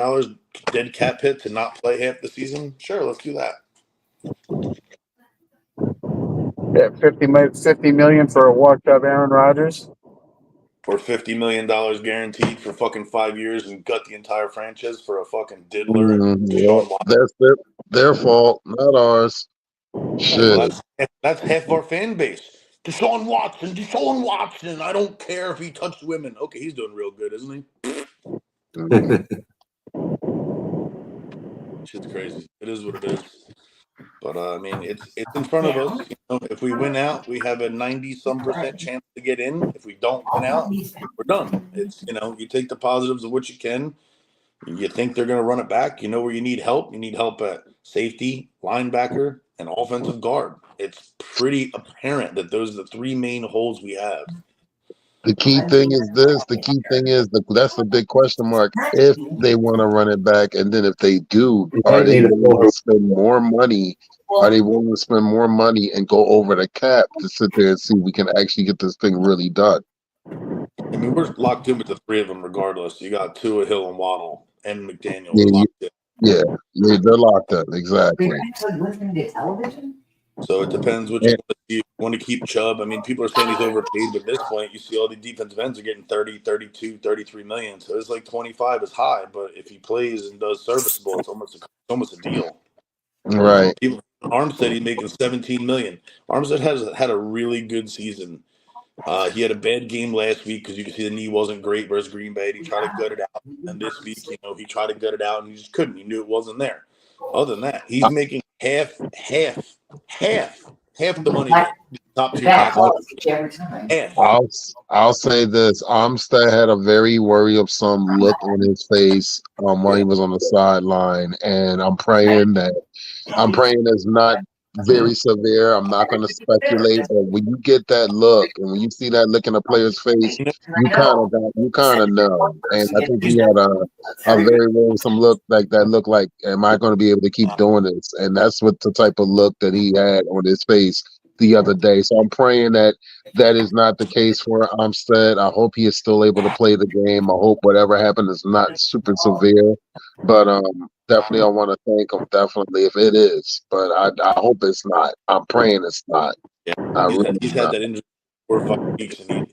dead cap hit to not play half the season. Sure, let's do that. Yeah, $50 million for a washed up Aaron Rodgers. Or $50 million guaranteed for fucking 5 years and gut the entire franchise for a fucking diddler and Deshaun Watson. That's their fault, not ours. Shit. Well, that's half of our fan base. Deshaun Watson. I don't care if he touched women. Okay, he's doing real good, isn't he? Shit's crazy. It is what it is. But I mean, it's in front of us. You know, if we win out, we have a 90-some% chance to get in. If we don't win out, we're done. It's you take the positives of what you can. You think they're going to run it back. You know where you need help. You need help at safety, linebacker, and offensive guard. It's pretty apparent that those are the three main holes we have. The key thing is this. The key thing is that's the big question mark. If they want to run it back, and then if they do, are they willing to spend more money? Are they willing to spend more money and go over the cap to sit there and see if we can actually get this thing really done? I mean, we're locked in with the three of them regardless. You got Tua, Hill, and Waddle, and McDaniel. Yeah, We're locked in. yeah, they're locked up. Exactly. So it depends what you want to see. If you want to keep Chubb. I mean, people are saying he's overpaid, but at this point, you see all the defensive ends are getting 30, 32, 33 million. So it's like 25 is high, but if he plays and does serviceable, it's almost a deal. Right. People, Armstead, he's making 17 million. Armstead has had a really good season. He had a bad game last week because you could see the knee wasn't great versus Green Bay. He tried to gut it out, and this week, he tried to gut it out, and he just couldn't. He knew it wasn't there. Other than that, he's making half the money that top tier tackles. Half. I'll say this. Armstead had a very worrisome look on his face while he was on the sideline, and I'm praying it's not very severe. I'm not going to speculate, but when you get that look and when you see that look in a player's face, you kind of know. And I think he had a very worrisome look like that. Look like, am I going to be able to keep doing this? And that's what the type of look that he had on his face the other day. So I'm praying that is not the case for Armstead. I hope he is still able to play the game. I hope whatever happened is not super severe. But definitely I want to thank him. Definitely if it is, but I hope it's not. I'm praying it's not. Yeah, Really he's had that injury 4 or 5 weeks, and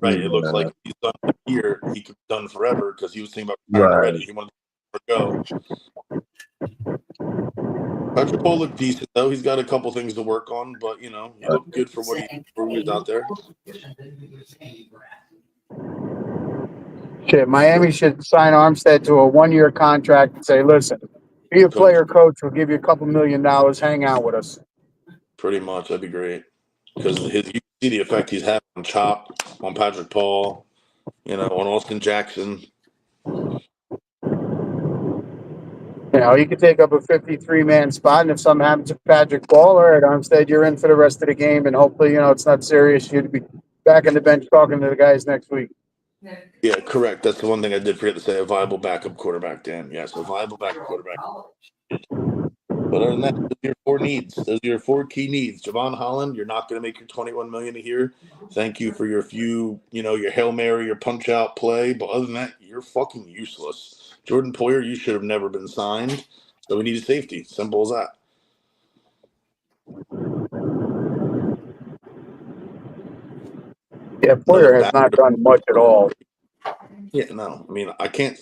right. It looks like he's done here. He could be done forever because he was thinking about retiring already. He wanted to go. Patrick Cole looked decent though. He's got a couple things to work on, but he looked good for what he was out there. Shit, Miami should sign Armstead to a 1-year contract and say, listen, be a player coach. We'll give you a couple $1 million. Hang out with us. Pretty much. That'd be great. Because you see the effect he's had on Chop, on Patrick Paul, on Austin Jackson. He could take up a 53-man spot, and if something happens to Patrick Paul, all right, Armstead, you're in for the rest of the game, and hopefully, it's not serious. You'd be back on the bench talking to the guys next week. Yeah, correct. That's the one thing I did forget to say, a viable backup quarterback, Dan. Yes, a viable backup quarterback. But other than that, those are your 4 needs. Those are your 4 key needs. Javon Holland, you're not going to make your $21 million a year. Thank you for your few, your Hail Mary, your punch-out play. But other than that, you're fucking useless. Jordan Poyer, you should have never been signed. So we need a safety. Simple as that. Yeah, Poyer has not done much at all. Yeah, no. I mean, I can't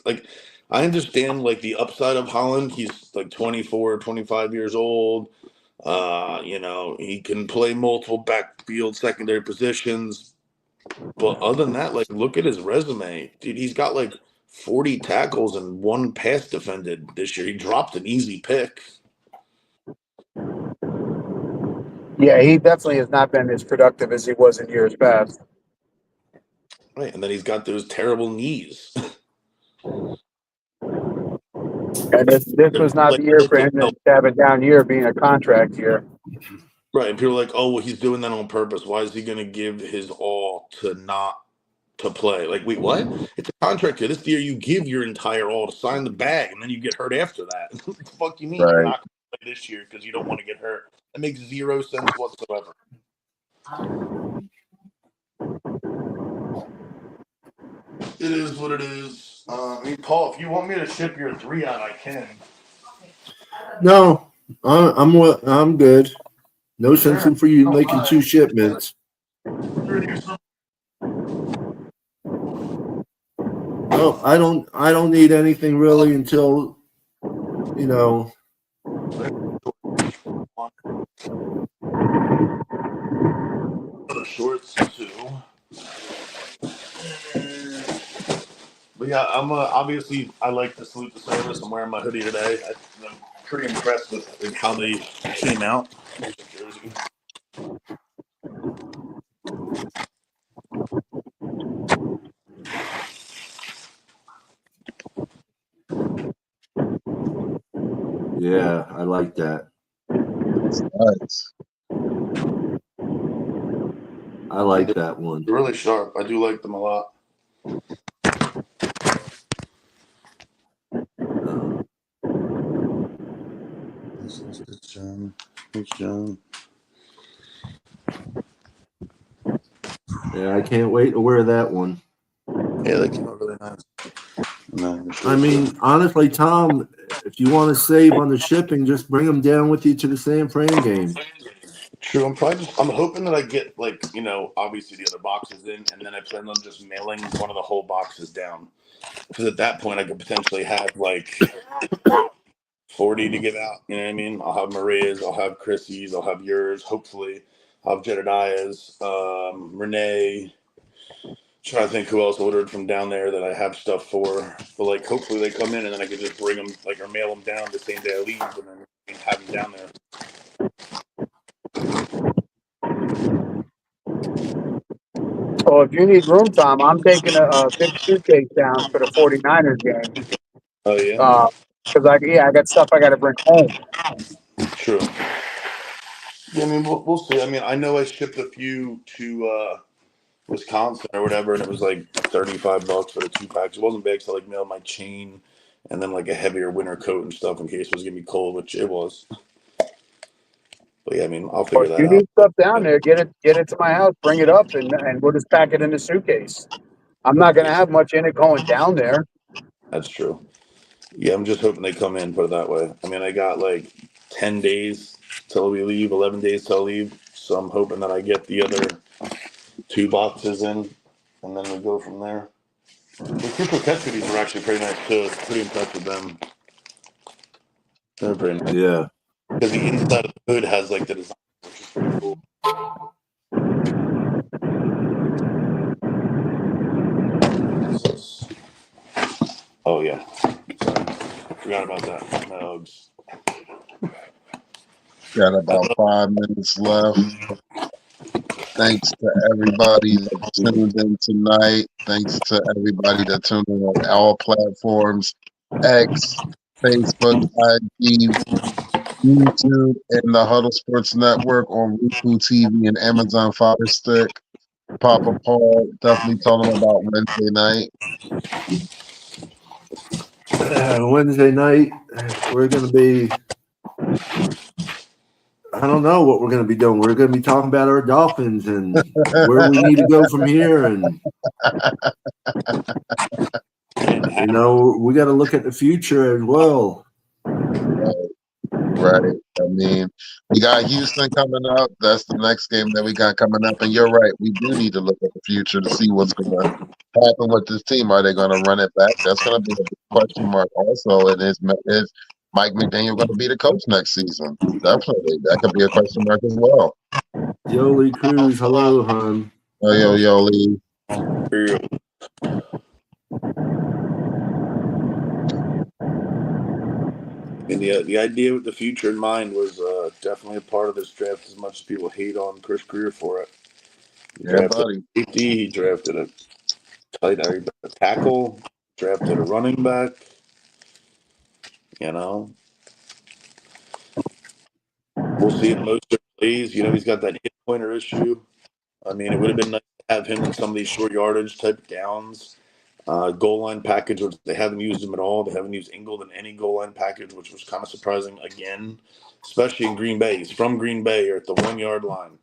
I understand like the upside of Holland. He's like 24, 25 years old. He can play multiple backfield secondary positions. But other than that, like look at his resume. Dude, he's got like 40 tackles and 1 pass defended this year. He dropped an easy pick. Yeah, he definitely has not been as productive as he was in years past. Right. And then he's got those terrible knees. And this was not Like, the year for him to have a down year being a contract year. right. And people are like, oh, well, he's doing that on purpose. Why is he going to give his all to not to play? Like, wait, what? It's a contract year. This year you give your entire all to sign the bag, and then you get hurt after that. What the fuck you mean you're Right. not going to play this year because you don't want to get hurt? That makes 0 sense whatsoever. It is what it is. I mean, Paul, if you want me to ship your 3 out, I can. No, I'm good. No sense in for you making 2 shipments. No, I don't need anything really until Other shorts too. But yeah, I'm obviously I like to salute the service. I'm wearing my hoodie today. I'm pretty impressed with how they came out. Jersey. Yeah, I like that. That's nice. I like that one. They're really sharp. I do like them a lot. It's John. Yeah, I can't wait to wear that one. Yeah, they came out really nice. I mean, honestly, Tom, if you want to save on the shipping, just bring them down with you to the San Fran game. True. I'm hoping that I get obviously the other boxes in, and then I plan on just mailing one of the whole boxes down. Because at that point, I could potentially have like 40 to give out. You know what I mean? I'll have Maria's, I'll have Chrissy's, I'll have yours. Hopefully, I'll have Jedediah's, Renee. Trying to think who else ordered from down there that I have stuff for. But hopefully they come in and then I can just bring them or mail them down the same day I leave, and then have them down there. So if you need room, Tom, I'm taking a big suitcase down for the 49ers game. Oh yeah. Because I got stuff I got to bring home. True. Yeah, I mean, we'll see. I mean, I know I shipped a few to Wisconsin or whatever, and it was like $35 for the 2 packs. It wasn't big, so I mailed my chain and then a heavier winter coat and stuff in case it was gonna be cold, which it was. But yeah, I mean, I'll figure that You out. need stuff down there, get it to my house, bring it up, and we'll just pack it in the suitcase. I'm not going to have much in it going down there. That's true. Yeah, I'm just hoping they come in, put it that way. I mean, I got 10 days till we leave, 11 days till I leave. So I'm hoping that I get the other 2 boxes in, and then we go from there. The Cooper Catch hoodies were actually pretty nice too. Pretty impressed with them. They're pretty nice. Yeah. Because the inside of the hood has the design, which is pretty cool. Oh yeah. Sorry. Forgot about that. No. Got about 5 minutes left. Thanks to everybody that tuned in tonight. Thanks to everybody that tuned in on all platforms: X, Facebook, IG, YouTube, and the Huddle Sports Network on Roku TV and Amazon Fire Stick. Papa Paul, definitely tell them about Wednesday night. Wednesday night, we're going to be, I don't know what we're going to be doing. We're going to be talking about our Dolphins and where we need to go from here. And, we got to look at the future as well. Right. I mean, we got Houston coming up. That's the next game that we got coming up. And you're right. We do need to look at the future to see what's going to happen with this team. Are they going to run it back? That's going to be a big question mark also. And is Mike McDaniel going to be the coach next season? Definitely. That could be a question mark as well. Yoli Cruz, hello, hon. Oh, yo, Lee. And the idea with the future in mind was definitely a part of this draft. As much as people hate on Chris Greer for it, he drafted buddy. a safety, he drafted a tight end, a tackle, drafted a running back. You know, we'll see if Mostert plays. You know, he's got that hit pointer issue. I mean, it would have been nice to have him in some of these short yardage type downs. Goal line package, which they haven't used him at all. They haven't used Ingold in any goal line package, which was kind of surprising again, especially in Green Bay. He's from Green Bay or at the 1 yard line.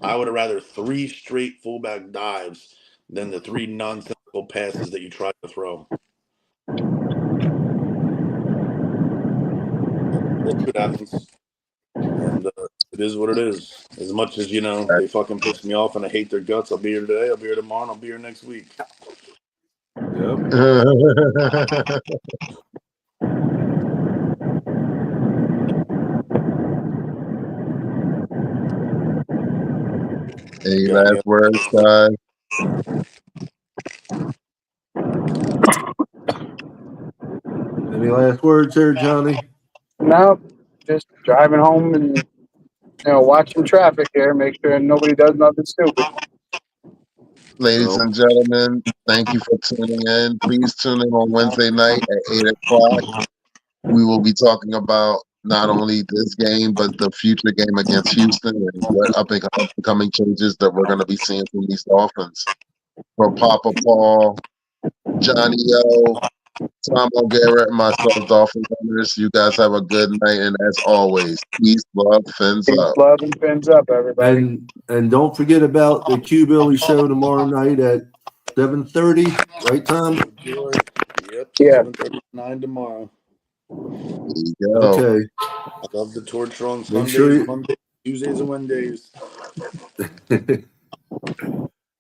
I would have rather 3 straight fullback dives than the 3 nonsensical passes that you tried to throw. That's what happens. And it is what it is. As much as, you know, they fucking piss me off and I hate their guts, I'll be here today, I'll be here tomorrow, and I'll be here next week. Yep. Any last words, guys? Any last words there, Johnny? No, just driving home and watching traffic here, make sure nobody does nothing stupid. Ladies and gentlemen, thank you for tuning in. Please tune in on Wednesday night at 8 o'clock. We will be talking about not only this game, but the future game against Houston and what upcoming changes that we're going to be seeing from these Dolphins. For Papa Paul, Johnny O, Tom O'Gara, and myself, Dolphin owners, you guys have a good night. And as always, peace, love, fins Peace, up. love, and fins up, everybody. And don't forget about the Q Billy show tomorrow night at 7:30, right, Tom? Yep. Yeah. 7:39 tomorrow. There you go. Okay. I love the torch on Make Sundays, sure Mondays, Tuesdays, and Wednesdays.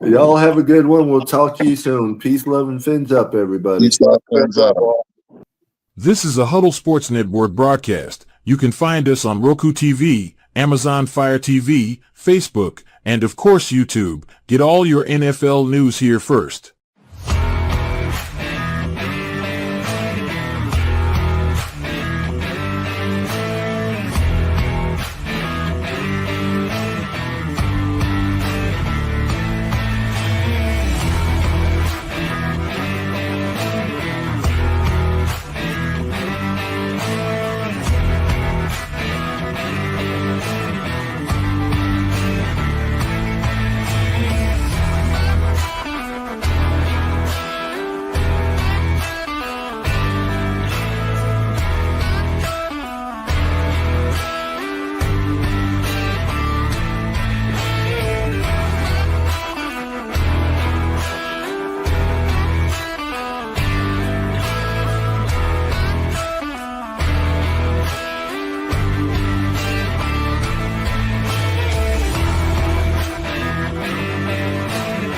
Y'all have a good one. We'll talk to you soon. Peace, love, and fins up, everybody. Peace, love, fins up. This is a Huddle Sports Network broadcast. You can find us on Roku TV, Amazon Fire TV, Facebook, and of course YouTube. Get all your NFL news here first.